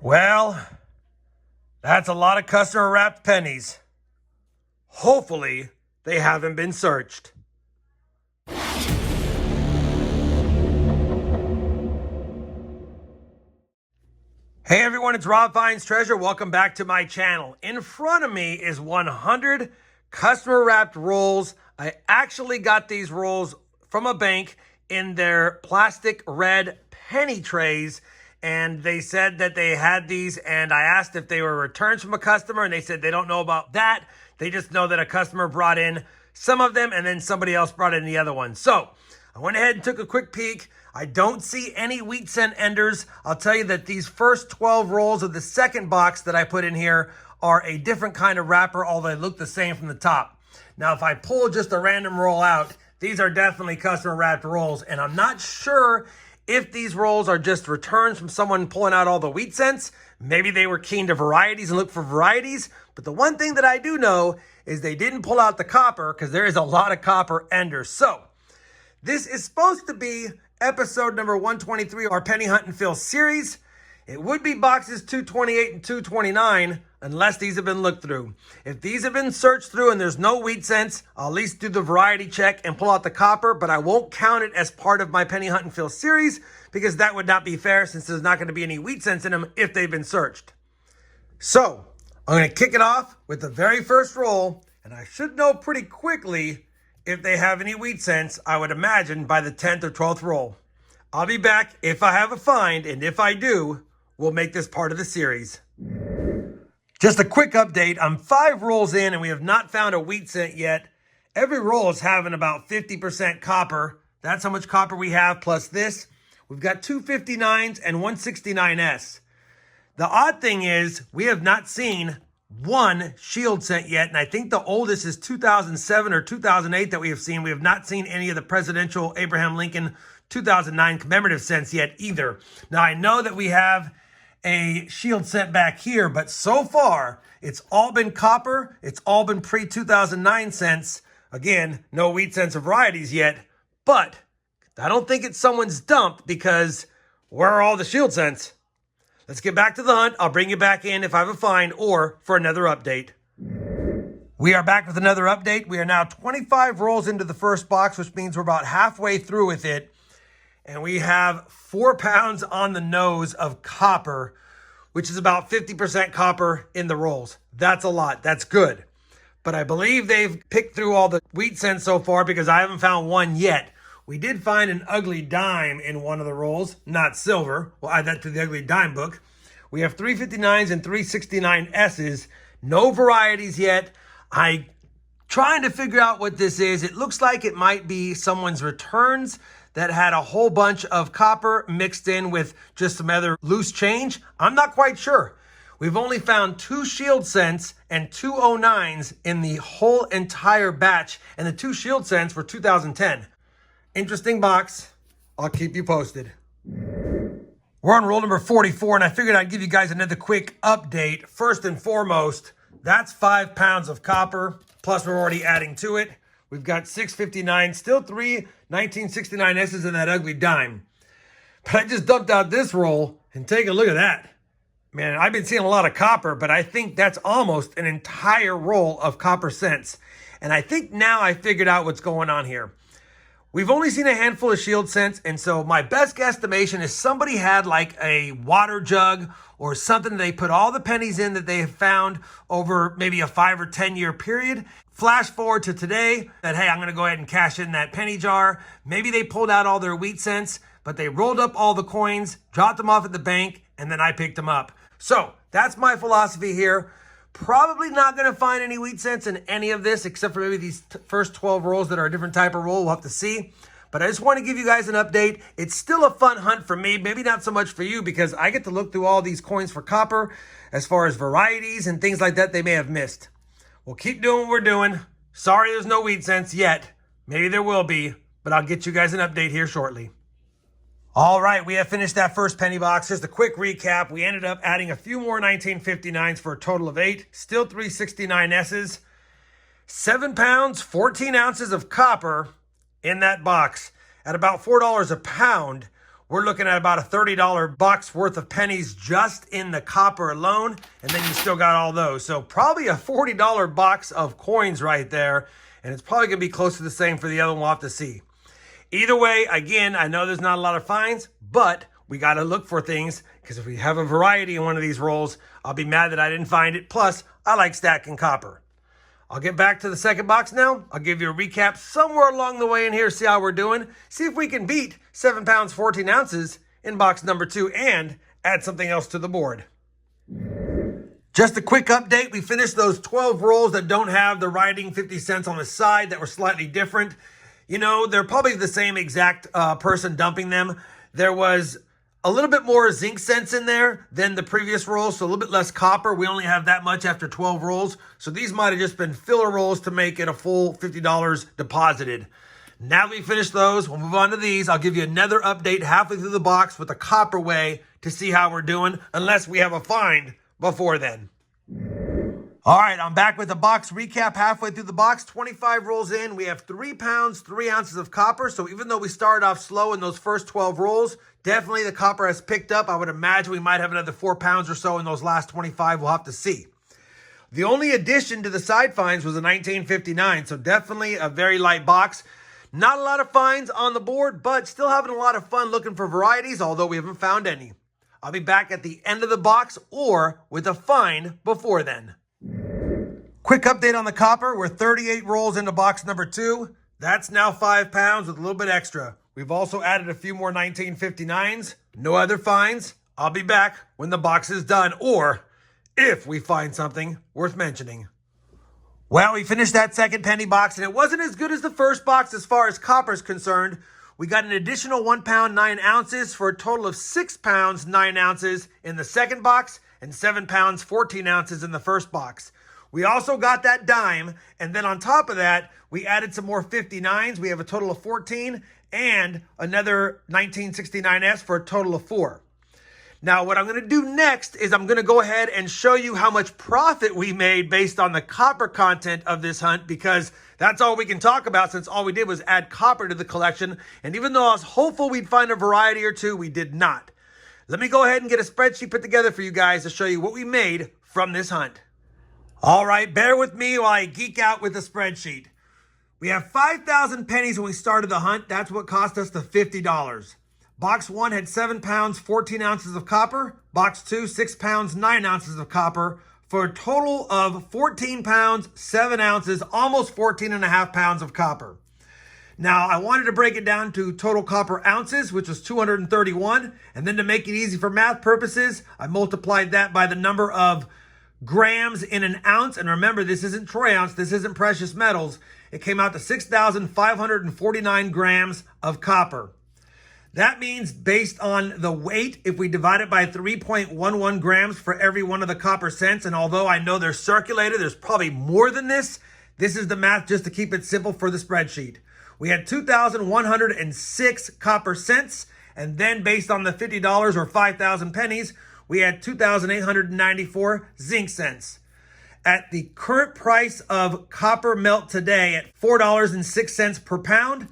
Well, that's a lot of customer wrapped pennies. Hopefully, they haven't been searched. Hey everyone, it's RobFindsTreasure. Welcome back to my channel. In front of me is 100 customer wrapped rolls. I actually got these rolls from a bank in their plastic red penny trays, and they said that they had these, and I asked if they were returns from a customer, and they said they don't know about that. They just know that a customer brought in some of them and then somebody else brought in the other one. So I went ahead and took a quick peek. I don't see any wheat cent enders. I'll tell you that these first 12 rolls of the second box that I put in here are a different kind of wrapper, although they look the same from the top. Now, if I pull just a random roll out, these are definitely customer wrapped rolls, and I'm not sure if these rolls are just returns from someone pulling out all the wheat cents. Maybe they were keen to varieties and look for varieties. But the one thing that I do know is they didn't pull out the copper, because there is a lot of copper enders. So this is supposed to be episode number 123 of our Penny Hunt and Fill series. It would be boxes 228 and 229 unless these have been looked through. If these have been searched through and there's no wheat cents, I'll at least do the variety check and pull out the copper, but I won't count it as part of my Penny Hunt and Fill series because that would not be fair since there's not going to be any wheat cents in them if they've been searched. So I'm going to kick it off with the very first roll, and I should know pretty quickly if they have any wheat cents, I would imagine by the 10th or 12th roll. I'll be back if I have a find, and if I do, we'll make this part of the series. Just a quick update. I'm 5 rolls in, and we have not found a wheat cent yet. Every roll is having about 50% copper. That's how much copper we have, plus this. We've got 259s and 169s. The odd thing is, we have not seen one shield cent yet, and I think the oldest is 2007 or 2008 that we have seen. We have not seen any of the presidential Abraham Lincoln 2009 commemorative cents yet either. Now, I know that we have a shield cent back here, but so far, it's all been copper. It's all been pre-2009 cents. Again, no wheat cents or varieties yet, but I don't think it's someone's dump because where are all the shield cents? Let's get back to the hunt. I'll bring you back in if I have a find or for another update. We are back with another update. We are now 25 rolls into the first box, which means we're about halfway through with it. And we have 4 pounds on the nose of copper, which is about 50% copper in the rolls. That's a lot. That's good. But I believe they've picked through all the wheat cents so far because I haven't found one yet. We did find an ugly dime in one of the rolls, not silver. We'll add that to the ugly dime book. We have 359s and 369s. No varieties yet. I'm trying to figure out what this is. It looks like it might be someone's returns that had a whole bunch of copper mixed in with just some other loose change. I'm not quite sure. We've only found 2 shield cents and 2 09s in the whole entire batch, and the 2 shield cents were 2010. Interesting box. I'll keep you posted. We're on roll number 44, and I figured I'd give you guys another quick update. First and foremost, that's 5 pounds of copper, plus we're already adding to it. We've got 659, still 3 1969s in that ugly dime. But I just dumped out this roll, and take a look at that. Man, I've been seeing a lot of copper, but I think that's almost an entire roll of copper cents. And I think now I figured out what's going on here. We've only seen a handful of shield cents, and so my best guesstimation is somebody had like a water jug or something they put all the pennies in that they have found over maybe a 5 or 10 year period. Flash forward to today that, hey, I'm going to go ahead and cash in that penny jar. Maybe they pulled out all their wheat cents, but they rolled up all the coins, dropped them off at the bank, and then I picked them up. So that's my philosophy here. Probably not going to find any wheat cents in any of this, except for maybe these first 12 rolls that are a different type of roll. We'll have to see. But I just want to give you guys an update. It's still a fun hunt for me. Maybe not so much for you because I get to look through all these coins for copper as far as varieties and things like that they may have missed. We'll keep doing what we're doing. Sorry there's no wheat cents yet. Maybe there will be, but I'll get you guys an update here shortly. All right, we have finished that first penny box. Just a quick recap. We ended up adding a few more 1959s for a total of 8. Still 369s. 7 pounds, 14 ounces of copper in that box at about $4 a pound. we're looking at about a $30 box worth of pennies just in the copper alone. And then you still got all those. So probably a $40 box of coins right there. And it's probably going to be close to the same for the other one. We'll have to see. Either way, again, I know there's not a lot of finds, but we got to look for things, because if we have a variety in one of these rolls, I'll be mad that I didn't find it. Plus, I like stacking copper. I'll get back to the second box now. I'll give you a recap somewhere along the way in here, see how we're doing. See if we can beat 7 pounds, 14 ounces in box number 2 and add something else to the board. Just a quick update. We finished those 12 rolls that don't have the writing 50 cents on the side, that were slightly different. You know, they're probably the same exact person dumping them. There was a little bit more zinc cents in there than the previous rolls, so a little bit less copper. We only have that much after 12 rolls. So these might have just been filler rolls to make it a full $50 deposited. Now that we finished those, we'll move on to these. I'll give you another update halfway through the box with the copper way to see how we're doing, unless we have a find before then. All right, I'm back with the box recap halfway through the box. 25 rolls in, we have 3 pounds, 3 ounces of copper. So even though we started off slow in those first 12 rolls, definitely the copper has picked up. I would imagine we might have another 4 pounds or so in those last 25. We'll have to see. The only addition to the side finds was a 1959, so definitely a very light box. Not a lot of finds on the board, but still having a lot of fun looking for varieties, although we haven't found any. I'll be back at the end of the box or with a find before then. Quick update on the copper. We're 38 rolls into box number 2. That's now 5 pounds with a little bit extra. We've also added a few more 1959s. No other finds. I'll be back when the box is done, or if we find something worth mentioning. Well, we finished that second penny box, and it wasn't as good as the first box as far as copper is concerned. We got an additional 1 pound, 9 ounces for a total of 6 pounds, 9 ounces in the second box and 7 pounds, 14 ounces in the first box. We also got that dime, and then on top of that, we added some more 59s. We have a total of 14 and another 1969S for a total of 4. Now, what I'm going to do next is I'm going to go ahead and show you how much profit we made based on the copper content of this hunt, because that's all we can talk about since all we did was add copper to the collection. And even though I was hopeful we'd find a variety or two, we did not. Let me go ahead and get a spreadsheet put together for you guys to show you what we made from this hunt. All right, bear with me while I geek out with the spreadsheet. We have 5,000 pennies when we started the hunt. That's what cost us the $50. Box 1 had 7 pounds, 14 ounces of copper. Box 2, 6 pounds, 9 ounces of copper, for a total of 14 pounds, 7 ounces, almost 14 and a half pounds of copper. Now, I wanted to break it down to total copper ounces, which was 231. And then to make it easy for math purposes, I multiplied that by the number of grams in an ounce. And remember, this isn't troy ounce, this isn't precious metals. It came out to 6,549 grams of copper. That means based on the weight, if we divide it by 3.11 grams for every one of the copper cents, and although I know they're circulated, there's probably more than this. This is the math just to keep it simple for the spreadsheet. We had 2,106 copper cents, and then based on the $50 or 5,000 pennies, we had 2,894 zinc cents. At the current price of copper melt today at $4.06 per pound,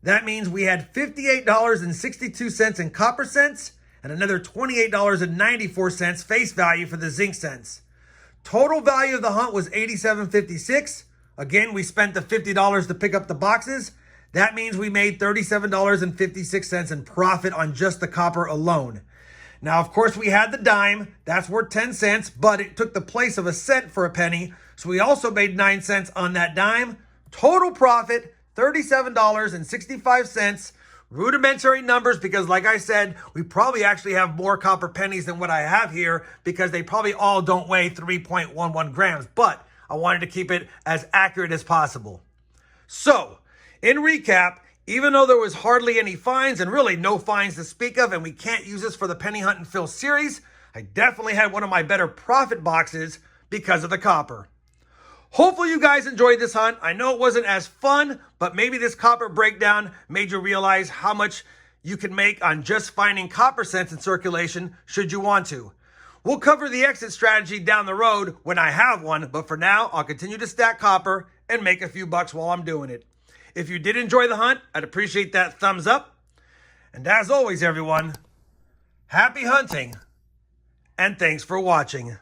that means we had $58.62 in copper cents and another $28.94 face value for the zinc cents. Total value of the hunt was $87.56. Again, we spent the $50 to pick up the boxes. That means we made $37.56 in profit on just the copper alone. Now, of course, we had the dime. That's worth 10 cents, but it took the place of a cent for a penny. So we also made 9 cents on that dime. Total profit, $37.65. Rudimentary numbers because, like I said, we probably actually have more copper pennies than what I have here because they probably all don't weigh 3.11 grams. But I wanted to keep it as accurate as possible. So, in recap, even though there was hardly any finds and really no finds to speak of, and we can't use this for the Penny Hunt and Fill series, I definitely had one of my better profit boxes because of the copper. Hopefully you guys enjoyed this hunt. I know it wasn't as fun, but maybe this copper breakdown made you realize how much you can make on just finding copper cents in circulation should you want to. We'll cover the exit strategy down the road when I have one, but for now, I'll continue to stack copper and make a few bucks while I'm doing it. If you did enjoy the hunt, I'd appreciate that thumbs up. And as always, everyone, happy hunting and thanks for watching.